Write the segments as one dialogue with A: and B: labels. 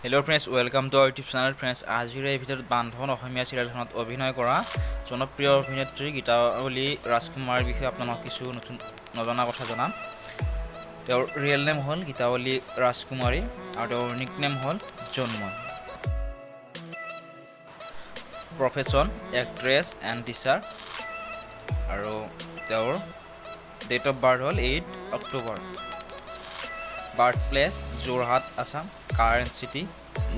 A: Hello friends, welcome to our YouTube channel friends. আজিৰ এই ভিডিঅ'ত বান্ধন অসমীয়া চিৰিয়েলখনত অভিনয় কৰা জনপ্ৰিয় অভিনেত্ৰী গীতাৱলী ৰাজকুমাৰৰ বিষয়ে আপোনালোকক কিছু নতুন নজনা কথা জনাম। তেওঁৰ ৰিয়েল নেম হ'ল গীতাৱলী ৰাজকুমাৰী আৰু তেওঁৰ নিক নেম হ'ল Janmoy. Profession actress and teacher আৰু তেওঁৰ ডেট অফ বাৰ্থ হ'ল 8 October. Birth place Jorhat Assam, current city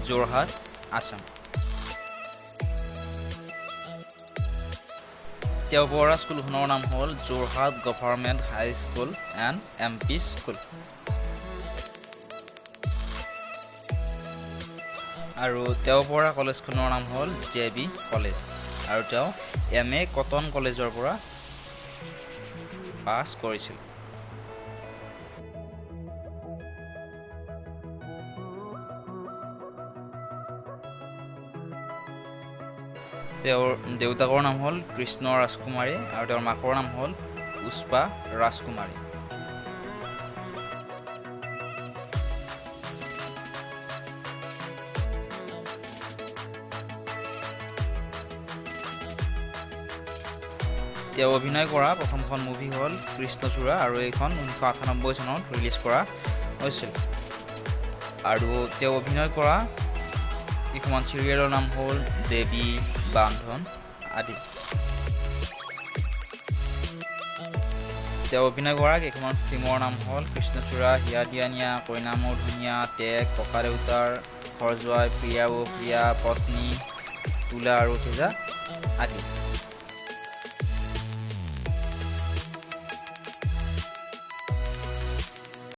A: Jorhat Assam. তেওঁ পঢ়া স্কুলখনৰ নাম হ'ল Jorhat government high school and MP school. আৰু তেওঁ পঢ়া কলেজখনৰ নাম হ'ল JB কলেজ আৰু তেওঁ MA কটন কলেজৰ পৰা পাছ কৰিছিল। তেওঁৰ দেউতাকৰ নাম হ'ল কৃষ্ণ ৰাজকুমাৰী আৰু তেওঁৰ মাকৰ নাম হ'ল পুষ্পা ৰাজকুমাৰী। তেওঁ অভিনয় কৰা প্ৰথমখন মুভি হ'ল কৃষ্ণচূড়া আৰু এইখন 1998 চনত ৰিলিজ কৰা হৈছিল। আৰু তেওঁ অভিনয় কৰা কিছুমান চিৰিয়েলৰ নাম হ'ল দেৱী, বান্ধন আদি। তেওঁ অভিনয় কৰা কেইখনমান ফিল্মৰ নাম হ'ল কৃষ্ণচূড়া, হিয়া দিয়া নিয়া, কইনা মোৰ ধুনীয়া, টেক, ককা দেউতাৰ, ঘৰ জোৱাই, প্ৰিয়া ও প্ৰিয়া, পত্নী, তোলা আৰু তেজা আদি।